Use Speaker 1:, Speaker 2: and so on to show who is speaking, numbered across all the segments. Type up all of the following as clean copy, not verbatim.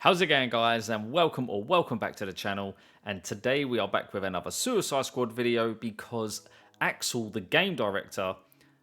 Speaker 1: How's it going, guys, and welcome back to the channel. And today we are back with another Suicide Squad video because Axel, the game director,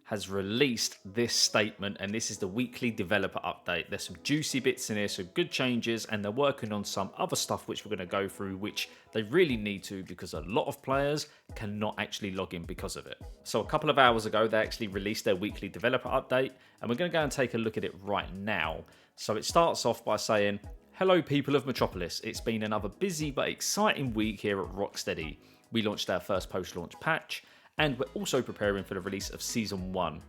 Speaker 1: has released this statement, and this is the weekly developer update. There's some juicy bits in here, some good changes, and they're working on some other stuff which we're going to go through, which they really need to because a lot of players cannot actually log in because of it. So a couple of hours ago, they actually released their weekly developer update, and we're going to go and take a look at it right now. So it starts off by saying, "Hello people of Metropolis, it's been another busy but exciting week here at Rocksteady. We launched our first post-launch patch, and we're also preparing for the release of Season 1.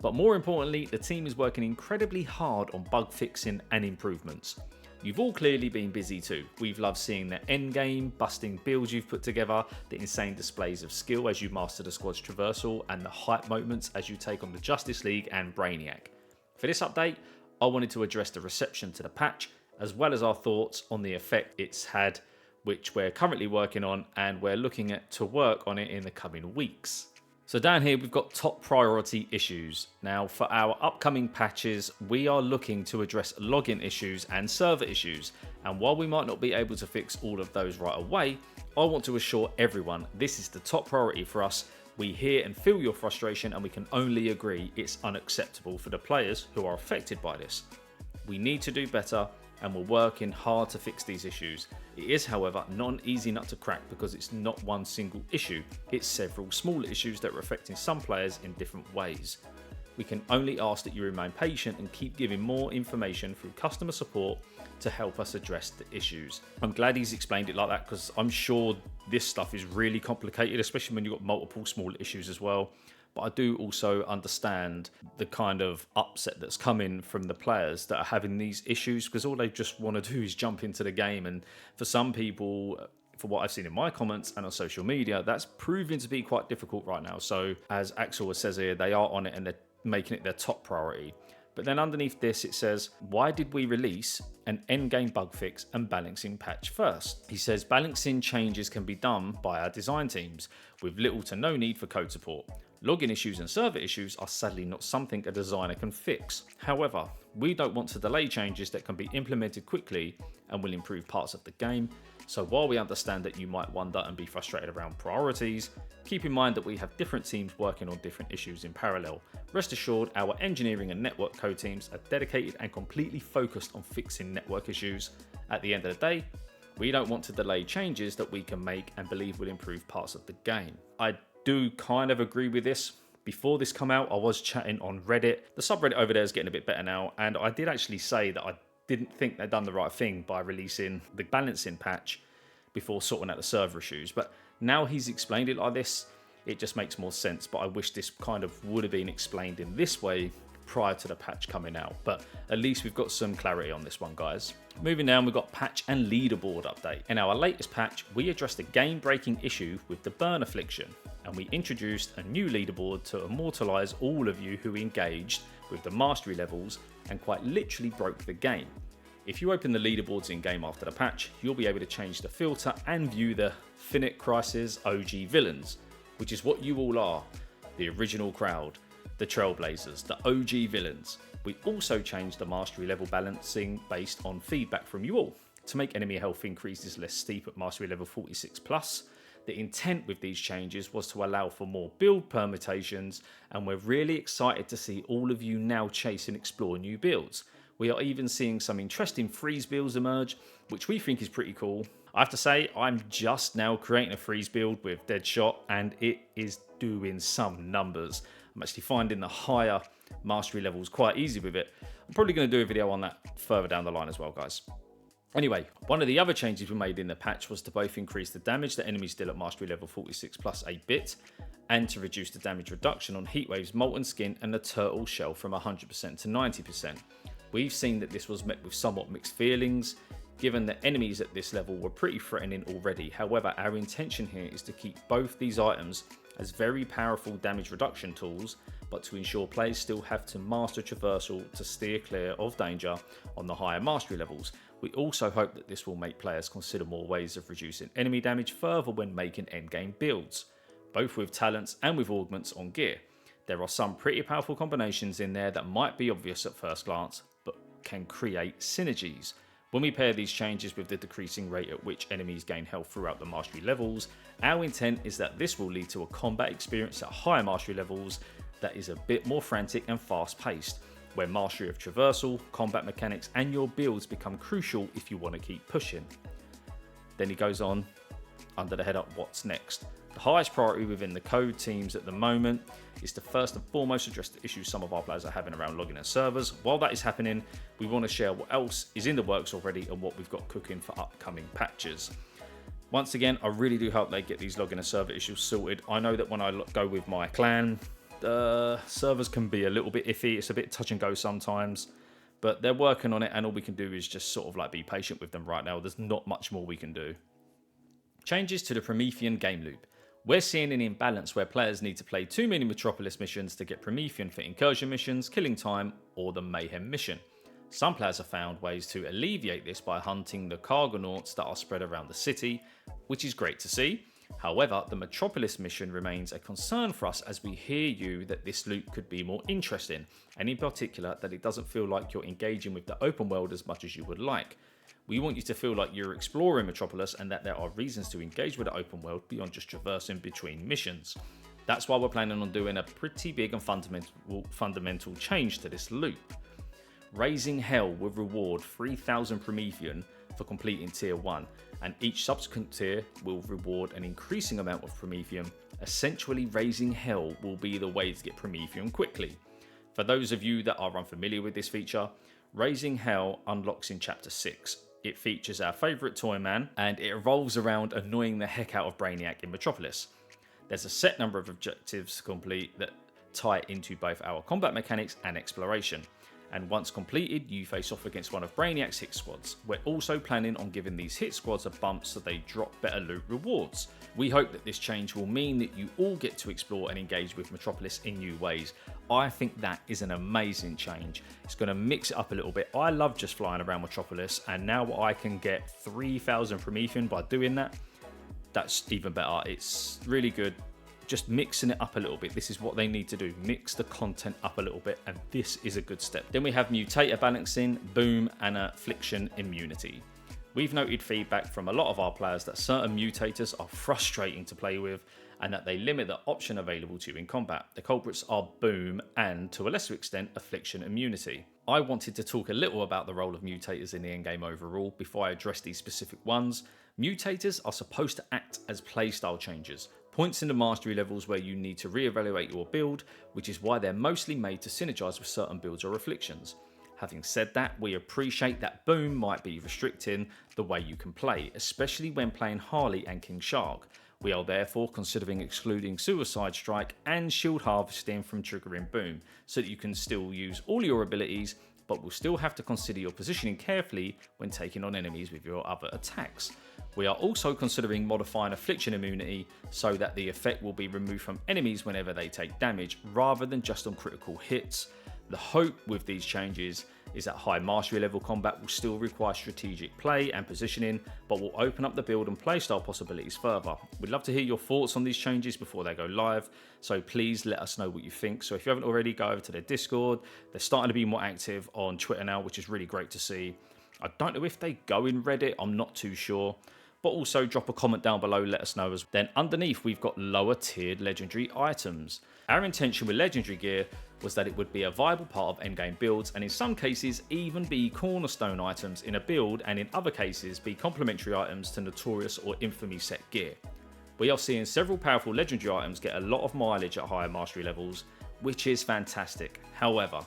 Speaker 1: But more importantly, the team is working incredibly hard on bug fixing and improvements. You've all clearly been busy too. We've loved seeing the endgame, busting builds you've put together, the insane displays of skill as you master the squad's traversal, and the hype moments as you take on the Justice League and Brainiac. For this update, I wanted to address the reception to the patch, as well as our thoughts on the effect it's had, which we're currently working on, and we're looking at to work on it in the coming weeks." So down here we've got top priority issues. Now for our upcoming patches, we are looking to address login issues and server issues, and while we might not be able to fix all of those right away, I want to assure everyone this is the top priority for us. We hear and feel your frustration, and we can only agree it's unacceptable for the players who are affected by this. We need to do better, and we're working hard to fix these issues. It is, however, not an easy nut to crack because it's not one single issue, it's several small issues that are affecting some players in different ways. We can only ask that you remain patient and keep giving more information through customer support to help us address the issues. I'm glad he's explained it like that because I'm sure this stuff is really complicated, especially when you've got multiple small issues as well. But I do also understand the kind of upset that's coming from the players that are having these issues, because all they just want to do is jump into the game. And for some people, for what I've seen in my comments and on social media, that's proving to be quite difficult right now. So as Axel says here, they are on it and they're making it their top priority. But then underneath this, it says, "Why did we release an endgame bug fix and balancing patch first?" He says, "Balancing changes can be done by our design teams with little to no need for code support. Login issues and server issues are sadly not something a designer can fix. However, we don't want to delay changes that can be implemented quickly and will improve parts of the game. So while we understand that you might wonder and be frustrated around priorities, keep in mind that we have different teams working on different issues in parallel. Rest assured, our engineering and network code teams are dedicated and completely focused on fixing network issues. At the end of the day, we don't want to delay changes that we can make and believe will improve parts of the game." I do kind of agree with this. Before this come out, I was chatting on Reddit. The subreddit over there is getting a bit better now, and I did actually say that I didn't think they'd done the right thing by releasing the balancing patch before sorting out the server issues. But now he's explained it like this, it just makes more sense. But I wish this kind of would have been explained in this way prior to the patch coming out. But at least we've got some clarity on this one, guys. Moving down, we've got patch and leaderboard update. In our latest patch, we addressed a game-breaking issue with the burn affliction, and we introduced a new leaderboard to immortalize all of you who engaged with the mastery levels and quite literally broke the game. If you open the leaderboards in game after the patch, you'll be able to change the filter and view the Finite Crisis OG villains, which is what you all are, the original crowd, the Trailblazers, the OG villains. We also changed the mastery level balancing based on feedback from you all to make enemy health increases less steep at mastery level 46+. The intent with these changes was to allow for more build permutations, and we're really excited to see all of you now chase and explore new builds. We are even seeing some interesting freeze builds emerge, which we think is pretty cool. I have to say, I'm just now creating a freeze build with Deadshot, and it is doing some numbers. I'm actually finding the higher mastery levels quite easy with it. I'm probably going to do a video on that further down the line as well, guys. Anyway, one of the other changes we made in the patch was to both increase the damage that enemies deal at mastery level 46+ 8-bit, and to reduce the damage reduction on Heatwave's Molten Skin and the Turtle Shell from 100% to 90%. We've seen that this was met with somewhat mixed feelings, given that enemies at this level were pretty threatening already. However, our intention here is to keep both these items as very powerful damage reduction tools, but to ensure players still have to master traversal to steer clear of danger on the higher mastery levels. We also hope that this will make players consider more ways of reducing enemy damage further when making endgame builds, both with talents and with augments on gear. There are some pretty powerful combinations in there that might be obvious at first glance, but can create synergies. When we pair these changes with the decreasing rate at which enemies gain health throughout the mastery levels, our intent is that this will lead to a combat experience at higher mastery levels that is a bit more frantic and fast paced, where mastery of traversal, combat mechanics and your builds become crucial if you want to keep pushing. Then he goes on under the header, what's next? The highest priority within the code teams at the moment is to first and foremost address the issues some of our players are having around logging in servers. While that is happening, we want to share what else is in the works already and what we've got cooking for upcoming patches. Once again, I really do hope they get these login and server issues sorted. I know that when I go with my clan, servers can be a little bit iffy. It's a bit touch and go sometimes, but they're working on it, and all we can do is just sort of like be patient with them right now. There's not much more we can do. Changes to the Promethean game loop. We're seeing an imbalance where players need to play too many Metropolis missions to get Promethean for incursion missions, killing time, or the Mayhem mission. Some players have found ways to alleviate this by hunting the Cargonauts that are spread around the city, which is great to see. However, the Metropolis mission remains a concern for us as we hear you that this loop could be more interesting, and in particular that it doesn't feel like you're engaging with the open world as much as you would like. We want you to feel like you're exploring Metropolis and that there are reasons to engage with the open world beyond just traversing between missions. That's why we're planning on doing a pretty big and fundamental change to this loop. Raising Hell will reward 3000 Promethean for completing tier 1, and each subsequent tier will reward an increasing amount of Promethean. Essentially, Raising Hell will be the way to get Promethean quickly. For those of you that are unfamiliar with this feature, Raising Hell unlocks in chapter 6. It features our favourite toy man, and it revolves around annoying the heck out of Brainiac in Metropolis. There's a set number of objectives to complete that tie into both our combat mechanics and exploration. And once completed, you face off against one of Brainiac's hit squads. We're also planning on giving these hit squads a bump so they drop better loot rewards. We hope that this change will mean that you all get to explore and engage with Metropolis in new ways. I think that is an amazing change. It's going to mix it up a little bit. I love just flying around Metropolis, and now I can get 3000 Promethean by doing that. That's even better. It's really good. Just mixing it up a little bit. This is what they need to do. Mix the content up a little bit, and this is a good step. Then we have Mutator balancing, boom, and affliction immunity. We've noted feedback from a lot of our players that certain mutators are frustrating to play with and that they limit the option available to you in combat. The culprits are boom and, to a lesser extent, affliction immunity. I wanted to talk a little about the role of mutators in the endgame overall before I address these specific ones. Mutators are supposed to act as playstyle changes, points in the mastery levels where you need to reevaluate your build, which is why they're mostly made to synergize with certain builds or afflictions. Having said that, we appreciate that boom might be restricting the way you can play, especially when playing Harley and King Shark. We are therefore considering excluding Suicide Strike and Shield Harvesting from triggering boom, so that you can still use all your abilities, but will still have to consider your positioning carefully when taking on enemies with your other attacks. We are also considering modifying affliction immunity so that the effect will be removed from enemies whenever they take damage, rather than just on critical hits. The hope with these changes is that high mastery level combat will still require strategic play and positioning, but will open up the build and playstyle possibilities further. We'd love to hear your thoughts on these changes before they go live, so please let us know what you think. So if you haven't already, go over to their Discord. They're starting to be more active on Twitter now, which is really great to see. I don't know if they go in Reddit, I'm not too sure. But also drop a comment down below, let us know. Then underneath we've got lower tiered legendary items. Our intention with legendary gear was that it would be a viable part of endgame builds, and in some cases even be cornerstone items in a build, and in other cases be complementary items to notorious or infamy set gear. We are seeing several powerful legendary items get a lot of mileage at higher mastery levels, which is fantastic. However,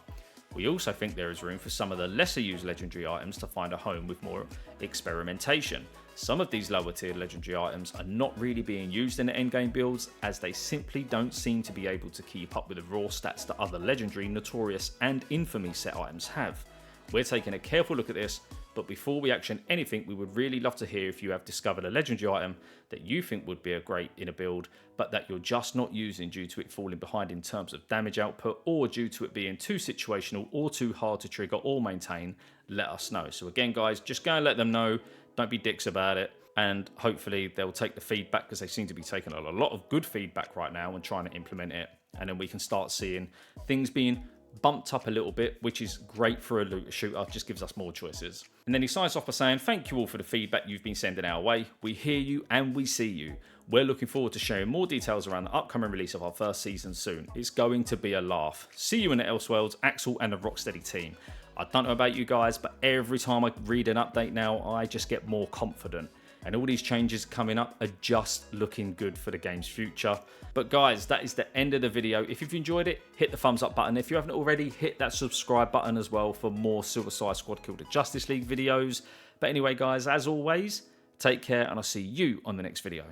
Speaker 1: we also think there is room for some of the lesser used legendary items to find a home with more experimentation. Some of these lower tier legendary items are not really being used in the endgame builds, as they simply don't seem to be able to keep up with the raw stats that other legendary, notorious and infamy set items have. We're taking a careful look at this, but before we action anything, we would really love to hear if you have discovered a legendary item that you think would be a great in a build, but that you're just not using due to it falling behind in terms of damage output, or due to it being too situational or too hard to trigger or maintain. Let us know. So again guys, just go and let them know. Don't be dicks about it, and hopefully they'll take the feedback, because they seem to be taking a lot of good feedback right now and trying to implement it, and then we can start seeing things being bumped up a little bit, which is great for a looter shooter, just gives us more choices. And then he signs off by saying, thank you all for the feedback you've been sending our way. We hear you and we see you. We're looking forward to sharing more details around the upcoming release of our first season soon. It's going to be a laugh. See you in the Elseworlds, Axel and the Rocksteady team. I don't know about you guys, but every time I read an update now, I just get more confident. And all these changes coming up are just looking good for the game's future. But guys, that is the end of the video. If you've enjoyed it, hit the thumbs up button. If you haven't already, hit that subscribe button as well for more Suicide Squad Kill the Justice League videos. But anyway, guys, as always, take care and I'll see you on the next video.